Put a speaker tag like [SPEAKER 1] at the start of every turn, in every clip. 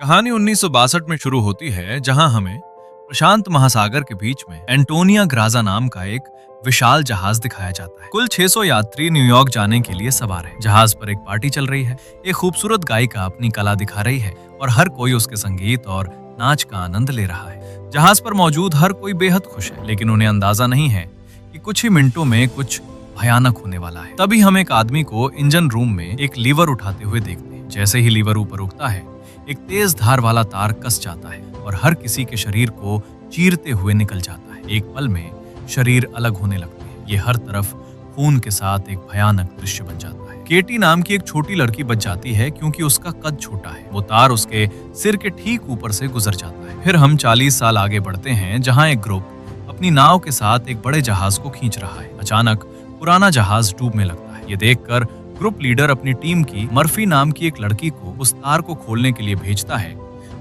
[SPEAKER 1] कहानी 1962 में शुरू होती है, जहां हमें प्रशांत महासागर के बीच में एंटोनिया ग्राजा नाम का एक विशाल जहाज दिखाया जाता है। कुल 600 यात्री न्यूयॉर्क जाने के लिए सवार हैं। जहाज पर एक पार्टी चल रही है। एक खूबसूरत गायिका अपनी कला दिखा रही है और हर कोई उसके संगीत और नाच का आनंद ले रहा है। जहाज पर मौजूद हर कोई बेहद खुश है, लेकिन उन्हें अंदाजा नहीं है कि कुछ ही मिनटों में कुछ भयानक होने वाला है। तभी हम एक आदमी को इंजन रूम में एक लीवर उठाते हुए देखते हैं। जैसे ही लीवर ऊपर उठता है, एक तेज धार वाला तार कस जाता है और हर किसी के शरीर को चीरते हुए निकल जाता है। एक पल में शरीर अलग होने लगते हैं। ये हर तरफ खून के साथ एक भयानक दृश्य बन जाता है। केटी नाम की एक छोटी लड़की बच जाती है, क्योंकि उसका कद छोटा है। वो तार उसके सिर के ठीक ऊपर से गुजर जाता है। फिर हम 40 साल आगे बढ़ते हैं, जहाँ एक ग्रुप अपनी नाव के साथ एक बड़े जहाज को खींच रहा है। अचानक पुराना जहाज डूबने लगता है। ये देखकर ग्रुप लीडर अपनी टीम की मर्फी नाम की एक लड़की को उस तार को खोलने के लिए भेजता है,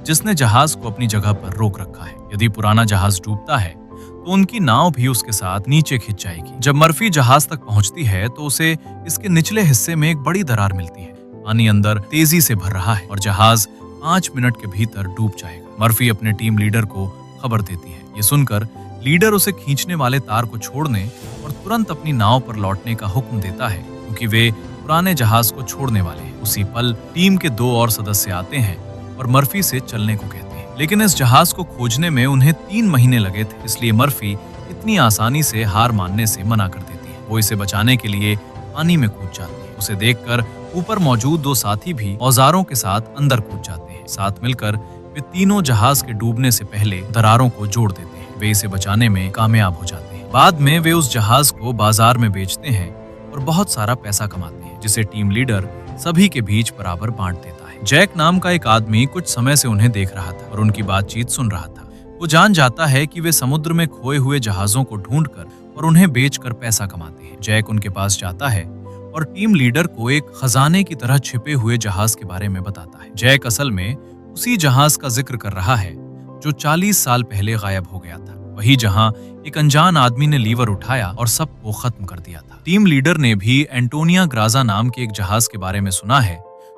[SPEAKER 1] जिसने जहाज को अपनी जगह पर रोक रखा है। यदि पुराना जहाज डूबता है तो उनकी नाव भी उसके साथ नीचे खिंच जाएगी। जब मर्फी जहाज तक पहुंचती है तो उसे इसके निचले हिस्से में एक बड़ी दरार मिलती है। पानी अंदर तेजी से भर रहा है और जहाज 5 मिनट के भीतर डूब जाएगा। मर्फी अपने टीम लीडर को खबर देती है। ये सुनकर लीडर उसे खींचने वाले तार को छोड़ने और तुरंत अपनी नाव पर लौटने का हुक्म देता है, क्योंकि वे पुराने जहाज को छोड़ने वाले हैं। उसी पल टीम के 2 और सदस्य आते हैं और मर्फी से चलने को कहते हैं, लेकिन इस जहाज को खोजने में उन्हें 3 महीने लगे थे। इसलिए मर्फी इतनी आसानी से हार मानने से मना कर देती है। वो इसे बचाने के लिए पानी में कूद जाती है। उसे देखकर ऊपर मौजूद 2 साथी भी औजारों के साथ अंदर कूद जाते हैं। साथ मिलकर वे तीनों जहाज के डूबने से पहले दरारों को जोड़ देते हैं। वे इसे बचाने में कामयाब हो जाते हैं। बाद में वे उस जहाज को बाजार में बेचते हैं और बहुत सारा पैसा कमाते हैं, जिसे टीम लीडर सभी के बीच बराबर बांट देता है। जैक नाम का एक आदमी कुछ समय से उन्हें देख रहा था और उनकी बातचीत सुन रहा था। वो जान जाता है कि वे समुद्र में खोए हुए जहाजों को ढूंढकर और उन्हें बेचकर पैसा कमाते हैं। जैक उनके पास जाता है और टीम लीडर को एक खजाने की तरह छिपे हुए जहाज के बारे में बताता है। जैक असल में उसी जहाज का जिक्र कर रहा है जो 40 साल पहले गायब हो गया था, वही जहां एक अनजान आदमी ने लीवर उठाया और सबको खत्म कर दिया था। टीम लीडर ने भी एंटोनिया ग्राजा नाम के एक जहाज के बारे में सुना है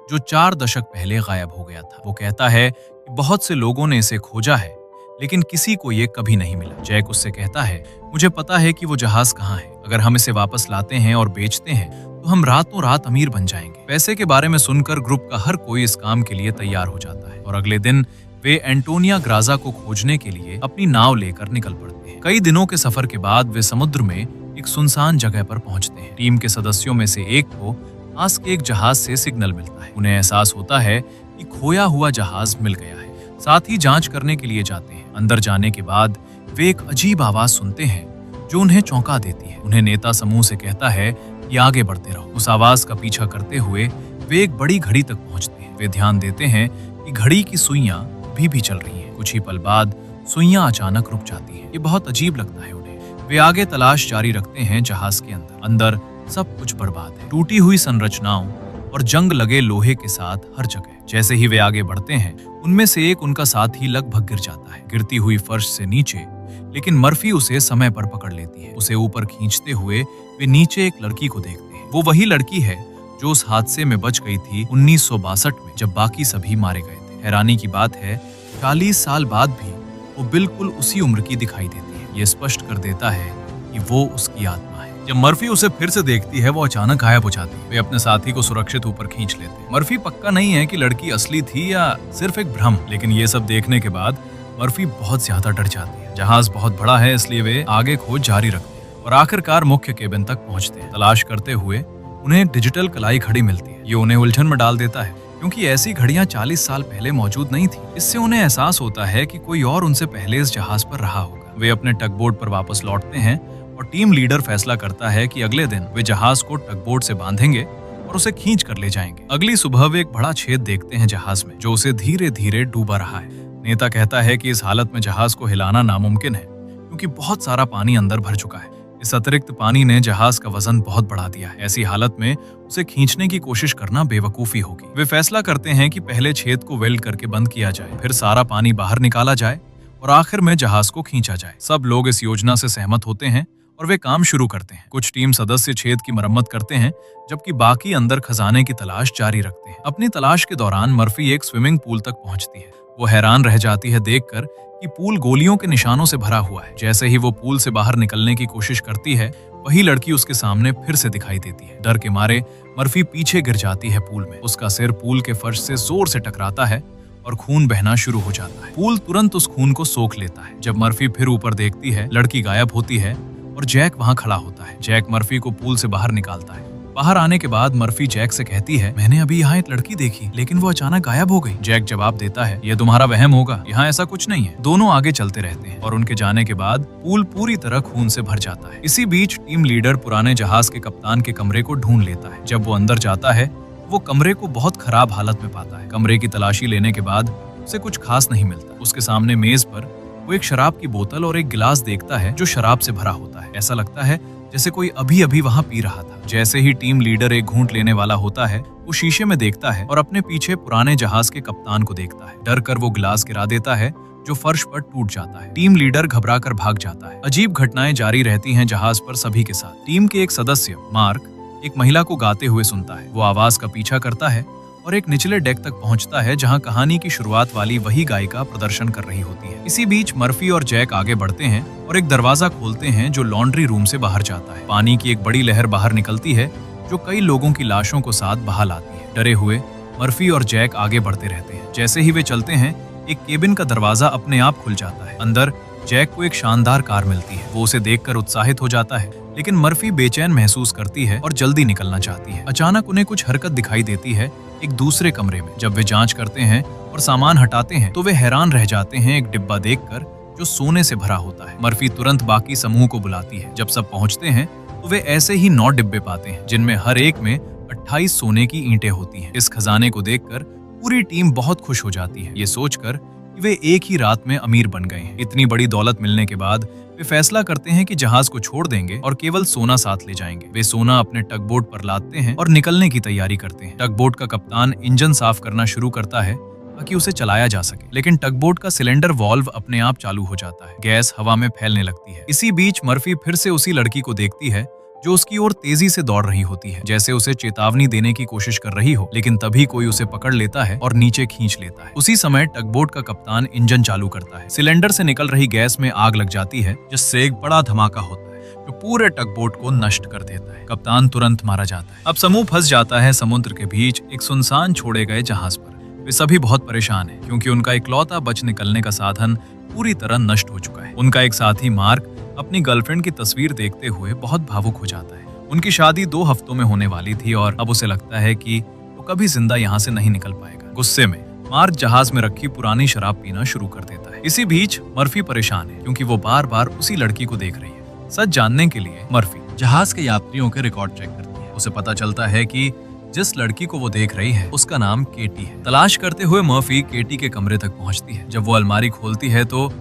[SPEAKER 1] जो 4 दशक पहले गायब हो गया था। वो कहता है कि बहुत से लोगों ने इसे खोजा है, लेकिन किसी को ये कभी नहीं मिला। जैक उससे कहता है, मुझे पता है कि वो जहाज कहाँ है। अगर हम इसे वापस लाते हैं और बेचते हैं तो हम रातों रात अमीर बन जाएंगे। पैसे के बारे में सुनकर ग्रुप का हर कोई इस काम के लिए तैयार हो जाता है और अगले दिन वे एंटोनिया ग्राजा को खोजने के लिए अपनी नाव लेकर निकल पड़ते हैं। कई दिनों के सफर के बाद वे समुद्र में एक सुनसान जगह पर पहुंचते हैं। टीम के सदस्यों में से एक को पास के एक जहाज से सिग्नल मिलता है। उन्हें एहसास होता है कि खोया हुआ जहाज मिल गया है। साथ ही जांच करने के लिए जाते हैं। अंदर जाने के बाद वे एक अजीब आवाज सुनते हैं जो उन्हें चौंका देती है। उन्हें नेता समूह से कहता है कि आगे बढ़ते रहो। उस आवाज का पीछा करते हुए वे एक बड़ी घड़ी तक पहुंचते हैं। वे ध्यान देते हैं कि घड़ी की सुइयां अभी भी चल रही हैं। कुछ ही पल बाद सुइयां अचानक रुक जाती हैं। ये बहुत अजीब लगता है उन्हें। वे आगे तलाश जारी रखते हैं। जहाज के अंदर सब कुछ बर्बाद है, टूटी हुई संरचनाओं और जंग लगे लोहे के साथ हर जगह। जैसे ही वे आगे बढ़ते हैं, उनमें से एक उनका साथी लगभग गिर जाता है, गिरती हुई फर्श से नीचे। लेकिन मर्फी उसे समय पर पकड़ लेती है। उसे ऊपर खींचते हुए वे नीचे एक लड़की को देखते हैं। वो वही लड़की है जो उस हादसे में बच गई थी 1962 में, जब बाकी सभी मारे गए थे। हैरानी की बात है, 40 साल बाद भी वो बिल्कुल उसी उम्र की दिखाई देती है। ये स्पष्ट कर देता है कि वो उसकी आत्मा है। जब मर्फी उसे फिर से देखती है, वो अचानक गायब हो जाती है। वे अपने साथी को सुरक्षित ऊपर खींच लेते हैं। मर्फी पक्का नहीं है कि लड़की असली थी या सिर्फ एक भ्रम, लेकिन ये सब देखने के बाद मर्फी बहुत ज्यादा डर जाती है। जहाज बहुत बड़ा है, इसलिए वे आगे खोज जारी रखते हैं और आखिरकार मुख्य केबिन तक पहुंचते हैं। तलाश करते हुए उन्हें डिजिटल कलाई घड़ी मिलती है। ये उन्हें उलझन में डाल देता है, क्योंकि ऐसी घड़ियां 40 साल पहले मौजूद नहीं थी। इससे उन्हें एहसास होता है कि कोई और उनसे पहले इस जहाज पर रहा होगा। वे अपने टगबोट पर वापस लौटते हैं और टीम लीडर फैसला करता है कि अगले दिन वे जहाज को टगबोट से बांधेंगे और उसे खींच कर ले जाएंगे। अगली सुबह वे एक बड़ा छेद देखते हैं जहाज में, जो उसे धीरे धीरे डूबा रहा है। नेता कहता है कि इस हालत में जहाज को हिलाना नामुमकिन है, क्योंकि बहुत सारा पानी अंदर भर चुका है। इस अतिरिक्त पानी ने जहाज का वजन बहुत बढ़ा दिया है। ऐसी हालत में उसे खींचने की कोशिश करना बेवकूफी होगी। वे फैसला करते हैं कि पहले छेद को वेल्ड करके बंद किया जाए, फिर सारा पानी बाहर निकाला जाए और आखिर में जहाज को खींचा जाए। सब लोग इस योजना से सहमत होते हैं और वे काम शुरू करते हैं। कुछ टीम सदस्य छेद की मरम्मत करते हैं, जबकि बाकी अंदर खजाने की तलाश जारी रखते हैं। अपनी तलाश के दौरान मर्फी एक स्विमिंग पूल तक पहुंचती है। वो हैरान रह जाती है देखकर कि पूल गोलियों के निशानों से भरा हुआ है। जैसे ही वो पूल से बाहर निकलने की कोशिश करती है, वही लड़की उसके सामने फिर से दिखाई देती है। डर के मारे मर्फी पीछे गिर जाती है पूल में। उसका सिर पूल के फर्श से जोर से टकराता है और खून बहना शुरू हो जाता है। पूल तुरंत उस खून को सोख लेता है। जब मर्फी फिर ऊपर देखती है, लड़की गायब होती है और जैक वहां खड़ा होता है। जैक मर्फी को पूल से बाहर निकालता है। बाहर आने के बाद मर्फी जैक से कहती है, मैंने अभी यहाँ एक लड़की देखी, लेकिन वो अचानक गायब हो गई। जैक जवाब देता है, ये तुम्हारा वहम होगा, यहाँ ऐसा कुछ नहीं है। दोनों आगे चलते रहते हैं और उनके जाने के बाद पूल पूरी तरह खून से भर जाता है। इसी बीच टीम लीडर पुराने जहाज के कप्तान के कमरे को ढूंढ लेता है। जब वो अंदर जाता है, वो कमरे को बहुत खराब हालत में पाता है। कमरे की तलाशी लेने के बाद उसे कुछ खास नहीं मिलता। उसके सामने मेज पर वो एक शराब की बोतल और एक गिलास देखता है जो शराब से भरा होता है। ऐसा लगता है जैसे कोई अभी अभी वहां पी रहा था। जैसे ही टीम लीडर एक घूंट लेने वाला होता है, वो शीशे में देखता है और अपने पीछे पुराने जहाज के कप्तान को देखता है। डर कर वो गिलास गिरा देता है जो फर्श पर टूट जाता है। टीम लीडर घबराकर भाग जाता है। अजीब घटनाएं जारी रहती हैं जहाज पर सभी के साथ। टीम के एक सदस्य मार्क एक महिला को गाते हुए सुनता है। वो आवाज का पीछा करता है और एक निचले डेक तक पहुंचता है जहां कहानी की शुरुआत वाली वही गायिका प्रदर्शन कर रही होती है। इसी बीच मर्फी और जैक आगे बढ़ते हैं और एक दरवाजा खोलते हैं जो लॉन्ड्री रूम से बाहर जाता है। पानी की एक बड़ी लहर बाहर निकलती है जो कई लोगों की लाशों को साथ बहा लाती है। डरे हुए मर्फी और जैक आगे बढ़ते रहते हैं। जैसे ही वे चलते हैं, एक केबिन का दरवाजा अपने आप खुल जाता है। अंदर जैक को एक शानदार कार मिलती है। वो उसे देखकर उत्साहित हो जाता है, लेकिन मर्फी बेचैन महसूस करती है और जल्दी निकलना चाहती है। अचानक उन्हें कुछ हरकत दिखाई देती है एक दूसरे कमरे में। जब वे जांच करते हैं और सामान हटाते हैं, तो वे हैरान रह जाते हैं एक डिब्बा देखकर जो सोने से भरा होता है। मर्फी तुरंत बाकी समूह को बुलाती है। जब सब पहुंचते हैं, तो वे ऐसे ही 9 डिब्बे पाते हैं, जिनमें हर एक में 28 सोने की ईंटें होती हैं। इस खजाने को देखकर पूरी टीम बहुत खुश हो जाती है, ये सोचकर कि वे एक ही रात में अमीर बन गए हैं। इतनी बड़ी दौलत मिलने के बाद वे फैसला करते हैं कि जहाज को छोड़ देंगे और केवल सोना साथ ले जाएंगे। वे सोना अपने टगबोट पर लादते हैं और निकलने की तैयारी करते हैं। टगबोट का कप्तान इंजन साफ करना शुरू करता है ताकि उसे चलाया जा सके, लेकिन टगबोट का सिलेंडर वाल्व अपने आप चालू हो जाता है। गैस हवा में फैलने लगती है। इसी बीच मर्फी फिर से उसी लड़की को देखती है जो उसकी ओर तेजी से दौड़ रही होती है, जैसे उसे चेतावनी देने की कोशिश कर रही हो, लेकिन तभी कोई उसे पकड़ लेता है और नीचे खींच लेता है। उसी समय टगबोट का कप्तान इंजन चालू करता है। सिलेंडर से निकल रही गैस में आग लग जाती है, जिससे एक बड़ा धमाका होता है जो पूरे टगबोट को नष्ट कर देता है। कप्तान तुरंत मारा जाता है। अब समूह फंस जाता है समुद्र के बीच एक सुनसान छोड़े गए जहाज पर। वे सभी बहुत परेशान हैं, क्योंकि उनका इकलौता बच निकलने का साधन पूरी तरह नष्ट हो चुका है। उनका एक साथी मार्क अपनी गर्लफ्रेंड की तस्वीर देखते हुए बहुत भावुक हो जाता है। उनकी शादी 2 हफ्तों में होने वाली थी और अब उसे लगता है कि वो कभी जिंदा यहाँ से नहीं निकल पाएगा। गुस्से में मार्क जहाज में रखी पुरानी शराब पीना शुरू कर देता है। इसी बीच मर्फी परेशान है, क्योंकि वो बार बार उसी लड़की को देख रही है। सच जानने के लिए मर्फी जहाज के यात्रियों के रिकॉर्ड चेक करती है। उसे पता चलता है कि जिस लड़की को वो देख रही है उसका नाम केटी है। तलाश करते हुए मर्फी केटी के कमरे तक पहुंचती है। जब वो अलमारी खोलती है तो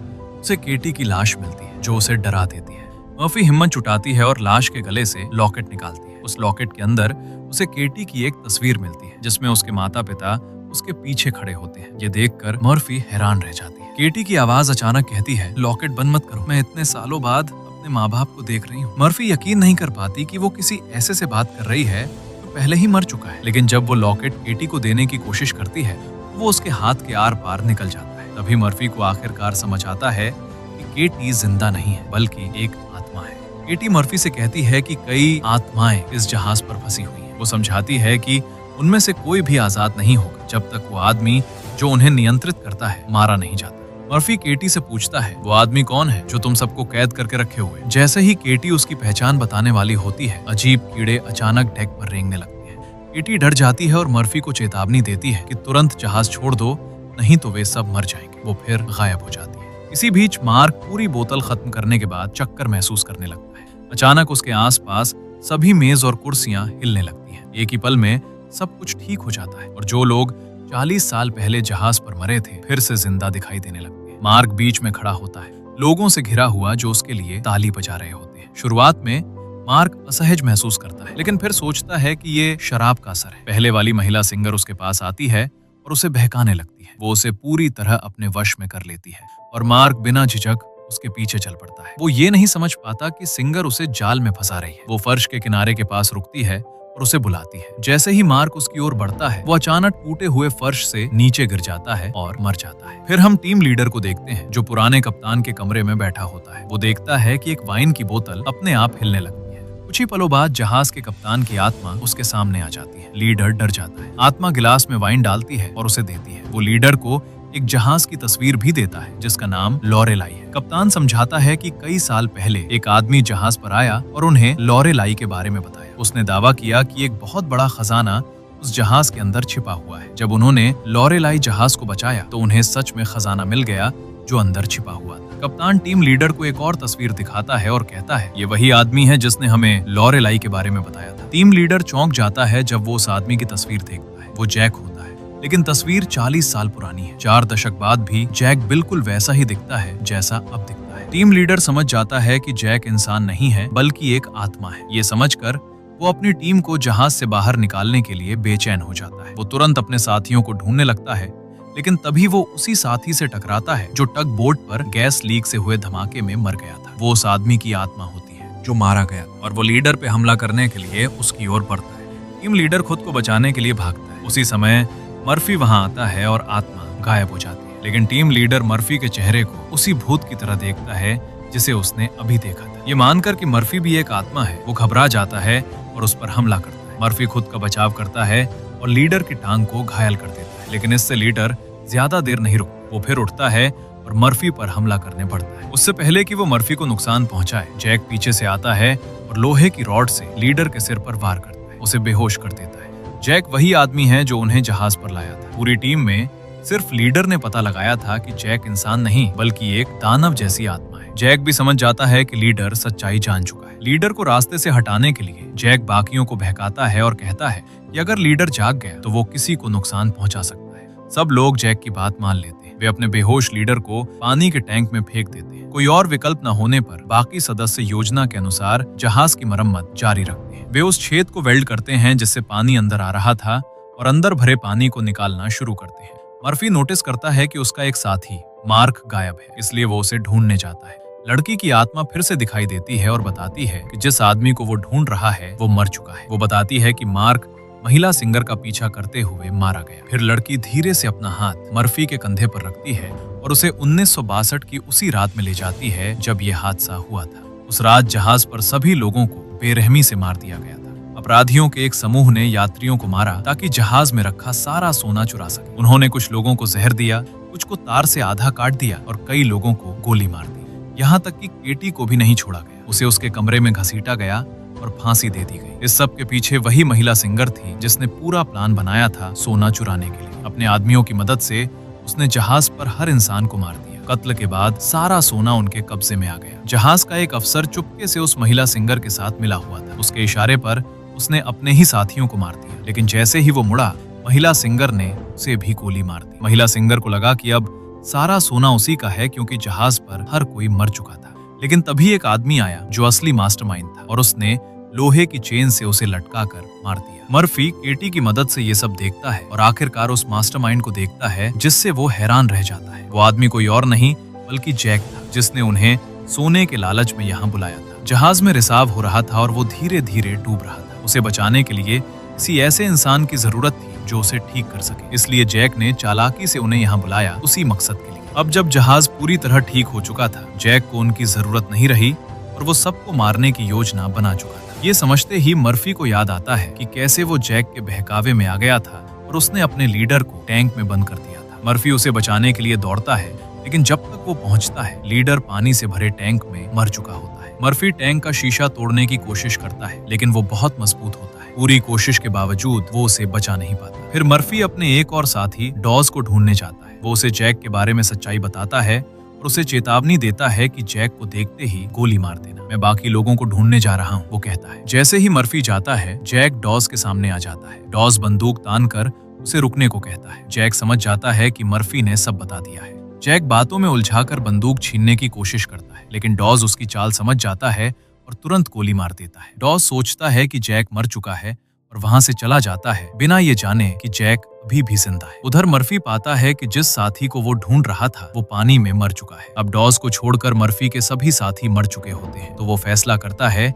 [SPEAKER 1] उसे केटी की लाश मिलती है, जो उसे डरा देती है। मर्फी हिम्मत जुटाती है और लाश के गले से लॉकेट निकालती है। उस लॉकेट के अंदर उसे केटी की एक तस्वीर मिलती है, जिसमें उसके माता पिता उसके पीछे खड़े होते हैं। ये देखकर मर्फी हैरान रह जाती है। केटी की आवाज अचानक कहती है, लॉकेट बंद मत करो, मैं इतने सालों बाद अपने माँ बाप को देख रही हूँ। मर्फी यकीन नहीं कर पाती कि वो किसी ऐसे से बात कर रही है जो पहले ही मर चुका है। लेकिन जब वो लॉकेट केटी को देने की कोशिश करती है, वो उसके हाथ के आर पार निकल जाता है। तभी मर्फी को आखिरकार समझ आता है कि केटी जिंदा नहीं है, बल्कि एक आत्मा है। केटी मर्फी से कहती है कि कई आत्माएं इस जहाज पर फंसी हुई हैं। वो समझाती है कि उनमें से कोई भी आजाद नहीं होगा जब तक वो आदमी जो उन्हें नियंत्रित करता है मारा नहीं जाता। मर्फी केटी से पूछता है, वो आदमी कौन है जो तुम सबको कैद करके रखे हुए? जैसे ही केटी उसकी पहचान बताने वाली होती है, अजीब कीड़े अचानक डेक पर रेंगने लगते हैं। केटी डर जाती है और मर्फी को चेतावनी देती है कि तुरंत जहाज छोड़ दो, नहीं तो वे सब मर जाएंगे। वो फिर गायब हो जाती है। इसी बीच मार्क पूरी बोतल खत्म करने के बाद चक्कर महसूस करने लगता है। अचानक उसके आसपास सभी मेज और कुर्सियां हिलने लगती हैं। एक ही पल में सब कुछ ठीक हो जाता है और जो लोग 40 साल पहले जहाज पर मरे थे फिर से जिंदा दिखाई देने लगते हैं। मार्क बीच में खड़ा होता है, लोगों से घिरा हुआ जो उसके लिए ताली बजा रहे होते हैं। शुरुआत में मार्क असहज महसूस करता है, लेकिन फिर सोचता है कि ये शराब का असर है। पहले वाली महिला सिंगर उसके पास आती है और उसे बहकाने लगती है। वो उसे पूरी तरह अपने वश में कर लेती है और मार्क बिना झिझक उसके पीछे चल पड़ता है। वो ये नहीं समझ पाता कि सिंगर उसे जाल में फंसा रही है। वो फर्श के किनारे के पास रुकती है और उसे बुलाती है। जैसे ही मार्क उसकी ओर बढ़ता है, वो अचानक टूटे हुए फर्श से नीचे गिर जाता है और मर जाता है। फिर हम टीम लीडर को देखते हैं, जो पुराने कप्तान के कमरे में बैठा होता है। वो देखता है कि एक वाइन की बोतल अपने आप हिलने लगती है। कुछ ही पलों बाद जहाज के कप्तान की आत्मा उसके सामने आ जाती है। लीडर डर जाता है। आत्मा गिलास में वाइन डालती है और उसे देती है। वो लीडर को एक जहाज की तस्वीर भी देता है, जिसका नाम लॉरेलाई है। कप्तान समझाता है कि कई साल पहले एक आदमी जहाज पर आया और उन्हें लॉरेलाई के बारे में बताया। उसने दावा किया कि एक बहुत बड़ा खजाना उस जहाज के अंदर छिपा हुआ है। जब उन्होंने लॉरेलाई जहाज को बचाया तो उन्हें सच में खजाना मिल गया जो अंदर छिपा हुआ था। कप्तान टीम लीडर को एक और तस्वीर दिखाता है और कहता है, ये वही आदमी है जिसने हमें लॉरेलाई के बारे में बताया था। टीम लीडर चौंक जाता है जब वो उस आदमी की तस्वीर देखता है। वो जैक होता है, लेकिन तस्वीर 40 साल पुरानी है। 4 दशक बाद भी जैक बिल्कुल वैसा ही दिखता है जैसा अब दिखता है। टीम लीडर समझ जाता है कि जैक इंसान नहीं है बल्कि एक आत्मा है। ये समझकर वो अपनी टीम को जहाज से बाहर निकालने के लिए बेचैन हो जाता है। वो तुरंत अपने साथियों को ढूंढने लगता है, लेकिन तभी वो उसी साथी से टकराता है जो टग बोट पर गैस लीक से हुए धमाके में मर गया था। वो उस आदमी की आत्मा होती है जो मारा गया, और वो लीडर पे हमला करने के लिए उसकी ओर बढ़ता है। टीम लीडर खुद को बचाने के लिए भागता है। उसी समय मर्फी वहां आता है और आत्मा गायब हो जाती है। लेकिन टीम लीडर मर्फी के चेहरे को उसी भूत की तरह देखता है जिसे उसने अभी देखा था। ये मानकर कि मर्फी भी एक आत्मा है, वो घबरा जाता है और उस पर हमला करता है। मर्फी खुद का बचाव करता है और लीडर की टांग को घायल कर देता है, लेकिन इससे लीडर ज्यादा देर नहीं रुकता। वो फिर उठता है और मर्फी पर हमला करने पड़ता है। उससे पहले कि वो मर्फी को नुकसान पहुंचाए, जैक पीछे से आता है और लोहे की रॉड से लीडर के सिर पर वार करता है। उसे बेहोश कर देता है। जैक वही आदमी है जो उन्हें जहाज पर लाया था। पूरी टीम में सिर्फ लीडर ने पता लगाया था कि जैक इंसान नहीं बल्कि एक दानव जैसी आत्मा है। जैक भी समझ जाता है कि लीडर सच्चाई जान चुका है। लीडर को रास्ते से हटाने के लिए जैक बाकियों को बहकाता है और कहता है कि अगर लीडर जाग गया तो वो किसी को नुकसान पहुंचा सकता है। सब लोग जैक की बात मान लेते हैं। वे अपने बेहोश लीडर को पानी के टैंक में फेंक देते हैं। कोई और विकल्प न होने पर बाकी सदस्य योजना के अनुसार जहाज की मरम्मत जारी रखते हैं। वे उस छेद को वेल्ड करते हैं जिससे पानी अंदर आ रहा था और अंदर भरे पानी को निकालना शुरू करते हैं। मर्फी नोटिस करता है कि उसका एक साथी मार्क गायब है, इसलिए वो उसे ढूंढने जाता है। लड़की की आत्मा फिर से दिखाई देती है और बताती है कि जिस आदमी को वो ढूंढ रहा है वो मर चुका है। वो बताती है कि मार्क महिला सिंगर का पीछा करते हुए मारा गया। फिर लड़की धीरे से अपना हाथ मर्फी के कंधे पर रखती है और उसे 1962 की उसी रात में ले जाती है जब ये हादसा हुआ था। उस रात जहाज पर सभी लोगों को बेरहमी से मार दिया गया था। अपराधियों के एक समूह ने यात्रियों को मारा ताकि जहाज में रखा सारा सोना चुरा सके। उन्होंने कुछ लोगों को जहर दिया, कुछ को तार से आधा काट दिया और कई लोगों को गोली मार दी। यहाँ तक कि केटी को भी नहीं छोड़ा गया। उसे उसके कमरे में घसीटा गया और फांसी दे दी गई। इस सब के पीछे वही महिला सिंगर थी जिसने पूरा प्लान बनाया था सोना चुराने के लिए। अपने आदमियों की मदद से उसने जहाज पर हर इंसान को मार दिया। कत्ल के बाद सारा सोना उनके कब्जे में आ गया। जहाज का एक अफसर चुपके से उस महिला सिंगर के साथ मिला हुआ था। उसके इशारे पर उसने अपने ही साथियों को मार दिया, लेकिन जैसे ही वो मुड़ा, महिला सिंगर ने उसे भी गोली मार दी। महिला सिंगर को लगा कि अब सारा सोना उसी का है क्योंकि जहाज पर हर कोई मर चुका था। लेकिन तभी एक आदमी आया जो असली मास्टरमाइंड था और उसने लोहे की चेन से उसे लटकाकर मार दिया। मर्फी केटी की मदद से ये सब देखता है और आखिरकार उस मास्टरमाइंड को देखता है जिससे वो हैरान रह जाता है। वो आदमी कोई और नहीं बल्कि जैक था, जिसने उन्हें सोने के लालच में यहाँ बुलाया था। जहाज में रिसाव हो रहा था और वो धीरे धीरे डूब रहा था। उसे बचाने के लिए किसी ऐसे इंसान की जरूरत थी जो उसे ठीक कर सके, इसलिए जैक ने चालाकी से उन्हें यहाँ बुलाया उसी मकसद के लिए। अब जब जहाज पूरी तरह ठीक हो चुका था, जैक को उनकी जरूरत नहीं रही और वो सबको मारने की योजना बना चुका था। ये समझते ही मर्फी को याद आता है कि कैसे वो जैक के बहकावे में आ गया था और उसने अपने लीडर को टैंक में बंद कर दिया था। मर्फी उसे बचाने के लिए दौड़ता है, लेकिन जब तक वो पहुंचता है, लीडर पानी से भरे टैंक में मर चुका होता है। मर्फी टैंक का शीशा तोड़ने की कोशिश करता है, लेकिन वो बहुत मजबूत होता है। पूरी कोशिश के बावजूद वो उसे बचा नहीं पाता। फिर मर्फी अपने एक और साथी डॉज को ढूंढने जाता है। वो उसे जैक के बारे में सच्चाई बताता है और उसे चेतावनी देता है कि जैक को देखते ही गोली मार देना। मैं बाकी लोगों को ढूंढने जा रहा हूँ, वो कहता है। जैसे ही मर्फी जाता है, जैक डॉज के सामने आ जाता है। डॉज बंदूक तान कर उसे रुकने को कहता है। जैक समझ जाता है कि मर्फी ने सब बता दिया है। जैक बातों में उलझाकर बंदूक छीनने की कोशिश करता है, लेकिन डॉज उसकी चाल समझ जाता है और तुरंत गोली मार देता है। डॉज सोचता है कि जैक मर चुका है और वहां से चला जाता है बिना ये जाने कि जैक अभी भी जिंदा है। उधर मर्फी पाता है कि जिस साथी को वो ढूंढ रहा था वो पानी में मर चुका है। अब डॉज को छोड़कर मर्फी के सभी साथी मर चुके होते हैं, तो वो फैसला करता है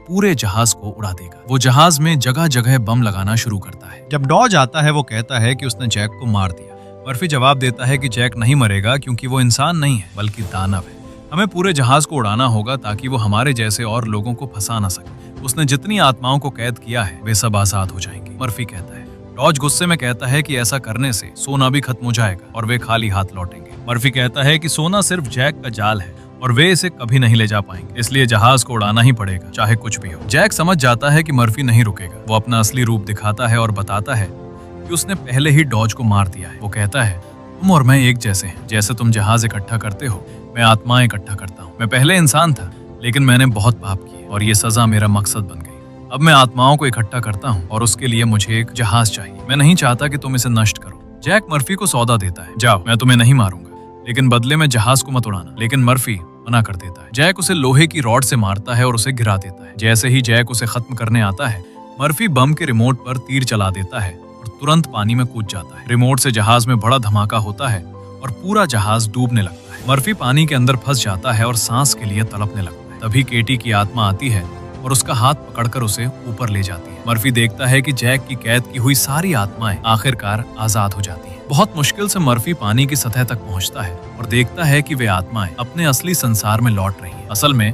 [SPEAKER 1] पूरे जहाज को उड़ा देगा। वो जहाज में जगह जगह बम लगाना शुरू करता है। जब डॉज आता है वो कहता है कि उसने जैक को मार दिया। मर्फी जवाब देता है कि जैक नहीं मरेगा क्योंकि वो इंसान नहीं है बल्कि दानव है। हमें पूरे जहाज को उड़ाना होगा ताकि वो हमारे जैसे और लोगों को फंसा ना सके। उसने जितनी आत्माओं को कैद किया है वे सब आजाद हो जाएंगे, मर्फी कहता है। डॉज गुस्से में कहता है कि ऐसा करने से सोना भी खत्म हो जाएगा और वे खाली हाथ लौटेंगे। मर्फी कहता है कि सोना सिर्फ जैक का जाल है और वे इसे कभी नहीं ले जा पाएंगे, इसलिए जहाज को उड़ाना ही पड़ेगा चाहे कुछ भी हो। जैक समझ जाता है कि मर्फी नहीं रुकेगा। वो अपना असली रूप दिखाता है और बताता है कि उसने पहले ही डॉज को मार दिया है। वो कहता है तुम और मैं एक जैसे हैं। जैसे तुम जहाज इकट्ठा करते हो मैं आत्माएं इकट्ठा करता हूँ। मैं पहले इंसान था लेकिन मैंने बहुत पाप किए और ये सजा मेरा मकसद बन गई। अब मैं आत्माओं को इकट्ठा करता हूँ और उसके लिए मुझे एक जहाज चाहिए। मैं नहीं चाहता कि तुम इसे नष्ट करो। जैक मर्फी को सौदा देता है, जाओ मैं तुम्हें नहीं मारूंगा लेकिन बदले में जहाज को मत उड़ाना। लेकिन मर्फी मना कर देता है। जैक उसे लोहे की रॉड से मारता है और उसे गिरा देता है। जैसे ही जैक उसे खत्म करने आता है मर्फी बम के रिमोट पर तीर चला देता है और तुरंत पानी में कूद जाता है। रिमोट से जहाज में बड़ा धमाका होता है और पूरा जहाज डूबने लगता है। मर्फी पानी के अंदर फंस जाता है और सांस के लिए तड़पने लगता है। तभी केटी की आत्मा आती है और उसका हाथ पकड़कर उसे ऊपर ले जाती है। मर्फी देखता है कि जैक की कैद की हुई सारी आत्माएं आखिरकार आजाद हो जाती हैं। बहुत मुश्किल से मर्फी पानी की सतह तक पहुंचता है और देखता है कि वे आत्माएं अपने असली संसार में लौट रही हैं। असल में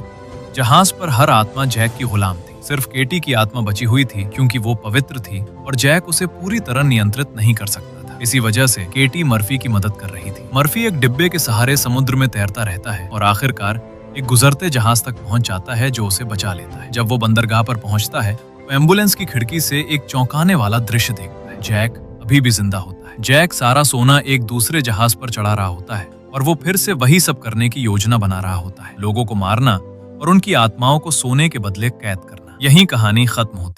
[SPEAKER 1] जहाज पर हर आत्मा जैक की गुलाम थी। सिर्फ केटी की आत्मा बची हुई थी क्योंकि वो पवित्र थी और जैक उसे पूरी तरह नियंत्रित नहीं कर सकता था। इसी वजह से केटी मर्फी की मदद कर रही थी। मर्फी एक डिब्बे के सहारे समुद्र में तैरता रहता है और आखिरकार एक गुजरते जहाज तक पहुंच जाता है जो उसे बचा लेता है। जब वो बंदरगाह पर पहुंचता है तो एम्बुलेंस की खिड़की से एक चौंकाने वाला दृश्य देखता है। जैक अभी भी जिंदा होता है। जैक सारा सोना एक दूसरे जहाज पर चढ़ा रहा होता है और वो फिर से वही सब करने की योजना बना रहा होता है, लोगों को मारना और उनकी आत्माओं को सोने के बदले कैद करना। यही कहानी खत्म होती है।